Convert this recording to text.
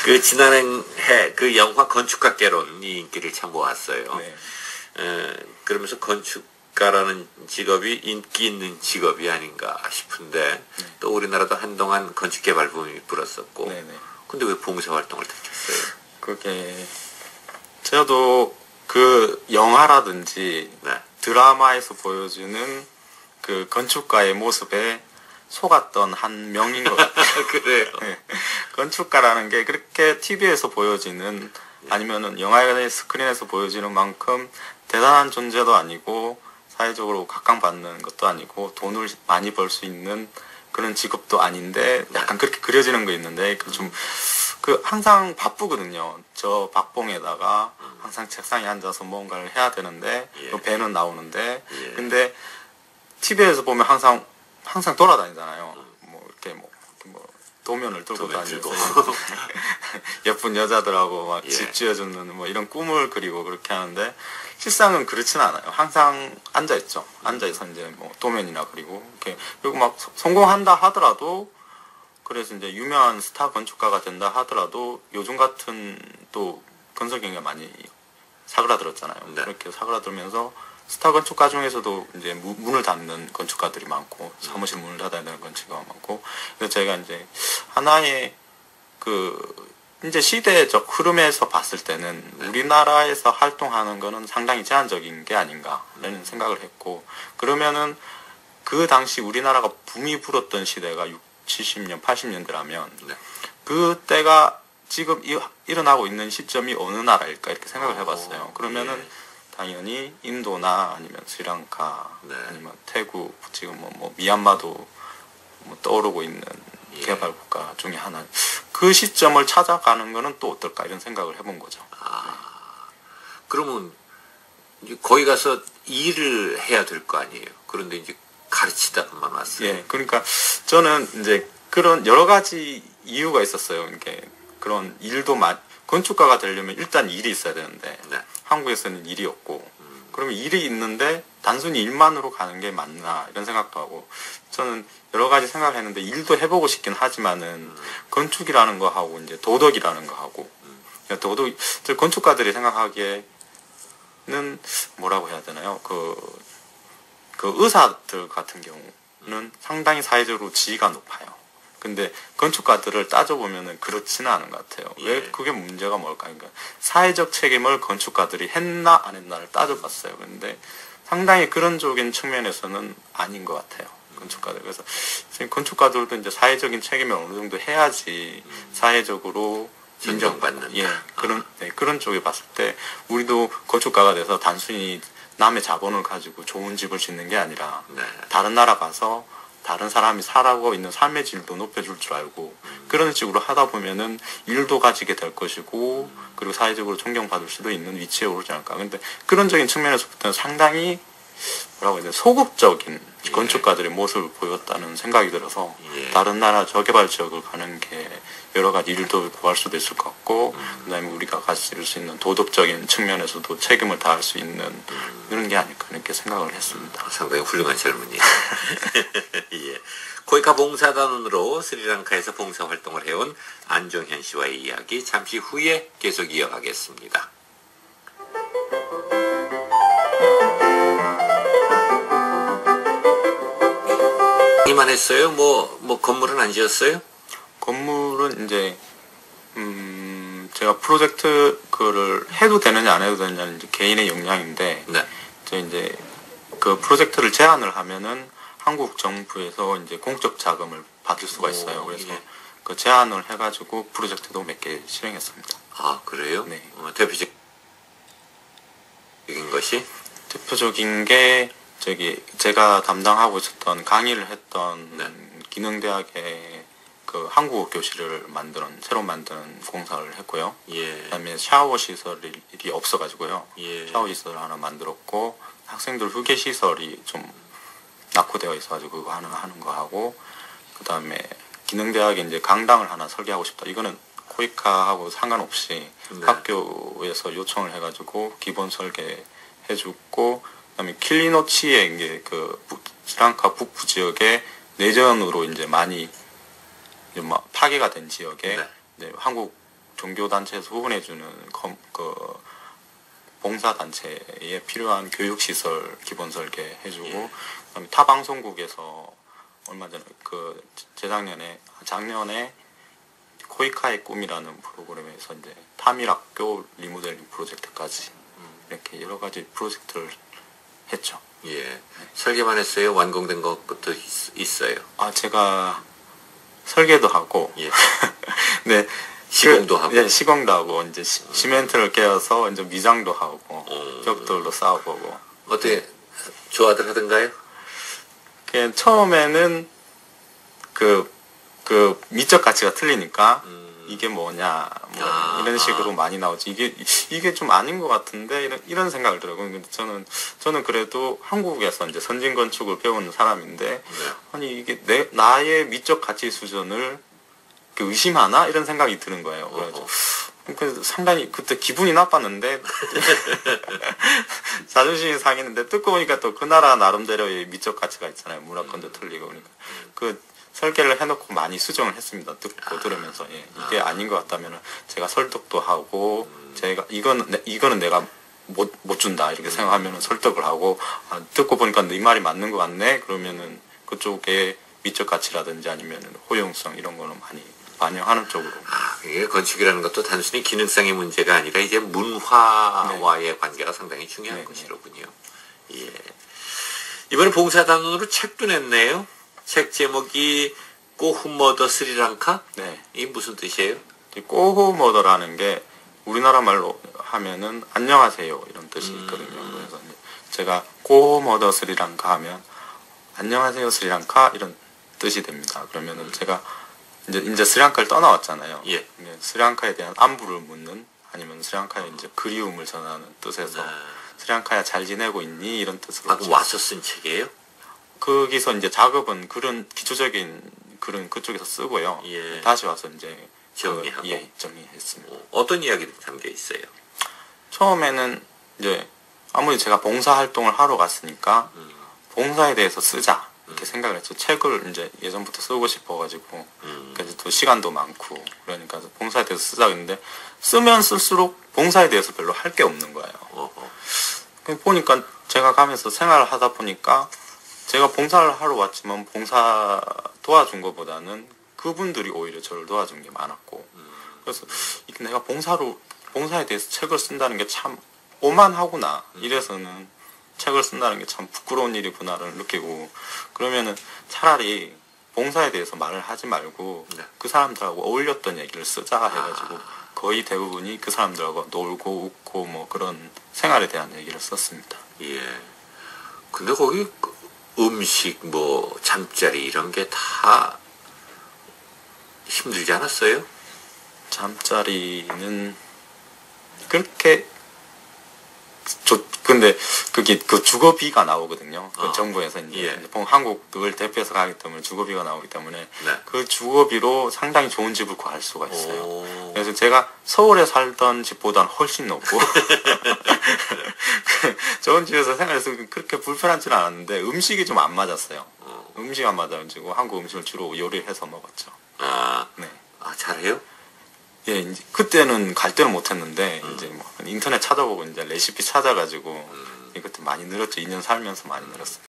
그 지난해 그 영화 건축가개론이 인기를 참 모았어요. 네. 그러면서 건축가라는 직업이 인기 있는 직업이 아닌가 싶은데 또 우리나라도 한동안 건축개발 붐이 불었었고 네네. 근데 왜 봉사활동을 택했어요? 그게 저도 그 영화라든지 네. 드라마에서 보여주는 그 건축가의 모습에 속았던 한 명인 것 같아요. 그래요. 네. 건축가라는 게 그렇게 TV에서 보여지는 아니면은 영화의 스크린에서 보여지는 만큼 대단한 존재도 아니고 사회적으로 각광받는 것도 아니고 돈을 많이 벌 수 있는 그런 직업도 아닌데 약간 그렇게 그려지는 거 있는데 그 항상 바쁘거든요. 저 박봉에다가 항상 책상에 앉아서 뭔가를 해야 되는데 그 배는 나오는데 근데 TV에서 보면 항상 돌아다니잖아요. 뭐 이렇게 뭐 도면을 들고 다니면서 예쁜 여자들하고 막 집 지어주는 뭐 이런 꿈을 그리고 그렇게 하는데 실상은 그렇지는 않아요. 항상 앉아 있죠. 앉아서 이제 뭐 도면이나 그리고 이렇게 그리고 막 성공한다 하더라도 그래서 이제 유명한 스타 건축가가 된다 하더라도 요즘 같은 또 건설 경기가 많이 사그라들었잖아요. 네. 그렇게 사그라들면서 스타 건축가 중에서도 이제 문을 닫는 건축가들이 많고 사무실 문을 닫아야 되는 건축가가 많고 그래서 저희가 이제 하나의 그 이제 시대적 흐름에서 봤을 때는 우리나라에서 활동하는 거는 상당히 제한적인 게 아닌가라는 생각을 했고 그러면은 그 당시 우리나라가 붐이 불었던 시대가 70년, 80년대라면 그때가 지금 일어나고 있는 시점이 어느 나라일까 이렇게 생각을 해봤어요. 그러면은 당연히 인도나 아니면 스리랑카 아니면 태국 지금 뭐 미얀마도 뭐 떠오르고 있는 개발 국가 중에 하나. 그 시점을 찾아가는 거는 또 어떨까 이런 생각을 해본 거죠. 그러면 거기 가서 일을 해야 될 거 아니에요. 그런데 이제 가르치다만 왔어요. 예, 그러니까 저는 이제 그런 여러 가지 이유가 있었어요. 이렇게 그런 일도 건축가가 되려면 일단 일이 있어야 되는데 한국에서는 일이 없고 그러면 일이 있는데 단순히 일만으로 가는 게 맞나 이런 생각도 하고 저는 여러 가지 생각을 했는데 일도 해보고 싶긴 하지만은 건축이라는 거 하고 이제 도덕이라는 거 하고 그러니까 건축가들이 생각하기에는 뭐라고 해야 되나요? 그 의사들 같은 경우는 상당히 사회적으로 지위가 높아요. 근데 건축가들을 따져보면은 그렇지는 않은 것 같아요. 왜 그게 문제가 뭘까? 그러니까 사회적 책임을 건축가들이 했나 안 했나를 따져봤어요. 근데 상당히 그런 쪽인 측면에서는 아닌 것 같아요. 건축가들. 그래서 건축가들도 이제 사회적인 책임을 어느 정도 해야지 사회적으로 인정받는. 그런 쪽에 봤을 때 우리도 건축가가 돼서 단순히 남의 자본을 가지고 좋은 집을 짓는 게 아니라 다른 나라 가서 다른 사람이 살아가고 있는 삶의 질도 높여줄 줄 알고 그런 식으로 하다 보면은 일도 가지게 될 것이고 그리고 사회적으로 존경받을 수도 있는 위치에 오르지 않을까. 근데 그런적인 측면에서부터는 상당히 뭐라고 해야 되나 소극적인 건축가들의 모습을 보였다는 생각이 들어서 다른 나라 저개발 지역을 가는 게 여러 가지 일도 구할 수도 있을 것 같고 그다음에 우리가 가질 수 있는 도덕적인 측면에서도 책임을 다할 수 있는 그런 게 아닐까 이렇게 생각을 했습니다. 상당히 훌륭한 젊은이. 예. 코이카 봉사단원으로 스리랑카에서 봉사활동을 해온 안종현 씨와의 이야기 잠시 후에 계속 이어가겠습니다. 이만 했어요? 뭐 건물은 안 지었어요? 건물은 이제 제가 프로젝트 그를 해도 되느냐 안 해도 되느냐는 이제 개인의 역량인데 저 이제 그 프로젝트를 제안을 하면은 한국 정부에서 이제 공적 자금을 받을 수가 있어요. 그래서 그 제안을 해가지고 프로젝트도 몇 개 실행했습니다. 아 그래요? 네. 대표적인 것이? 대표적인 게 제가 담당하고 있었던 강의를 했던 기능대학의 그 한국어 교실을 새로 만드는 공사를 했고요. 그다음에 샤워 시설이 없어가지고요. 샤워 시설을 하나 만들었고 학생들 휴게 시설이 좀 낙후되어 있어가지고 그거 하는 거 하고 그다음에 기능대학에 이제 강당을 하나 설계하고 싶다. 이거는 코이카하고 상관없이 학교에서 요청을 해가지고 기본 설계 해주고 그다음에 킬리노치에 이제 그 스리랑카 북부 지역에 내전으로 이제 많이 파괴가 된 지역에 이제 한국 종교 단체에서 후원해주는 그 봉사 단체에 필요한 교육 시설 기본 설계 해주고, 예. 그다음에 타 방송국에서 얼마 전에 작년에 코이카의 꿈이라는 프로그램에서 이제 타밀학교 리모델링 프로젝트까지 이렇게 여러 가지 프로젝트를 했죠. 예. 설계만 했어요? 완공된 것도 있어요? 아, 제가 설계도 하고, 예. 네. 시공도 하고. 예, 시공도 하고, 이제 시멘트를 깨어서 이제 미장도 하고, 벽돌도 쌓아보고. 어떻게 좋아들 하던가요? 처음에는 그 미적 가치가 틀리니까 이게 뭐냐 뭐 이런 식으로 많이 나오지. 이게 좀 아닌 것 같은데 이런 생각을 들어요. 근데 저는 그래도 한국에서 이제 선진 건축을 배우는 사람인데, 네. 아니 이게 나의 미적 가치 수준을 의심하나 이런 생각이 드는 거예요. 그래서 상당히 그때 기분이 나빴는데 자존심이 상했는데, 듣고 보니까 또 그 나라 나름대로의 미적 가치가 있잖아요. 문화권도 틀리고. 그러니까 그 설계를 해놓고 많이 수정을 했습니다. 듣고 들으면서. 예. 이게 아닌 것 같다면 제가 설득도 하고, 제가 이거는 내가 못 준다 이렇게 생각하면 설득을 하고, 듣고 보니까 네 말이 맞는 것 같네 그러면은 그쪽에 미적 가치라든지 아니면 호용성 이런 거는 많이 반영하는 쪽으로. 이게 건축이라는 것도 단순히 기능성의 문제가 아니라 이제 문화와의 관계가 상당히 중요한 것이로군요. 예. 이번에 봉사단원으로 책도 냈네요. 책 제목이 꼬후머더 스리랑카? 네. 이게 무슨 뜻이에요? 꼬후머더라는 게 우리나라 말로 하면은 안녕하세요 이런 뜻이 있거든요. 그래서 제가 꼬후머더 스리랑카 하면 안녕하세요 스리랑카 이런 뜻이 됩니다. 그러면은 제가 이제 스리랑카를 떠나왔잖아요. 예. 스리랑카에 대한 안부를 묻는, 아니면 스리랑카에 이제 그리움을 전하는 뜻에서 스리랑카야 잘 지내고 있니 이런 뜻으로. 와서 쓴 책이에요? 거기서 이제 작업은 그런 기초적인 글은 그쪽에서 쓰고요. 예. 다시 와서 이제 정리하고. 예, 정리했습니다. 어떤 이야기들이 담겨 있어요? 처음에는 이제 아무리 제가 봉사 활동을 하러 갔으니까 봉사에 대해서 쓰자 이렇게 생각을 했죠. 책을 이제 예전부터 쓰고 싶어가지고, 그래서 또 시간도 많고 그러니까 봉사에 대해서 쓰자 했는데, 쓰면 쓸수록 봉사에 대해서 별로 할 게 없는 거예요. 보니까 제가 가면서 생활을 하다 보니까 제가 봉사를 하러 왔지만 봉사 도와준 것보다는 그분들이 오히려 저를 도와준 게 많았고, 그래서 이게 내가 봉사에 대해서 책을 쓴다는 게 참 오만하구나, 이래서는 책을 쓴다는 게 참 부끄러운 일이구나를 느끼고, 그러면은 차라리 봉사에 대해서 말을 하지 말고 그 사람들하고 어울렸던 얘기를 쓰자 해가지고 거의 대부분이 그 사람들하고 놀고 웃고 뭐 그런 생활에 대한 얘기를 썼습니다. 예. 근데 거기 음식 뭐 잠자리 이런 게 다 힘들지 않았어요? 잠자리는 그렇게 근데 그게 그 주거비가 나오거든요. 그 정부에서 이제 한국을 대표해서 가기 때문에 주거비가 나오기 때문에 그 주거비로 상당히 좋은 집을 구할 수가 있어요. 그래서 제가 서울에 살던 집보다는 훨씬 높고 좋은 집에서 생활해서 그렇게 불편하지는 않았는데 음식이 좀 안 맞았어요. 음식 안 맞아가지고 한국 음식을 주로 요리해서 먹었죠. 네. 잘해요? 예, 이제 그때는 갈 때는 못했는데 이제 뭐 인터넷 찾아보고 이제 레시피 찾아가지고 그때 많이 늘었죠. 2년 살면서 많이 늘었어요.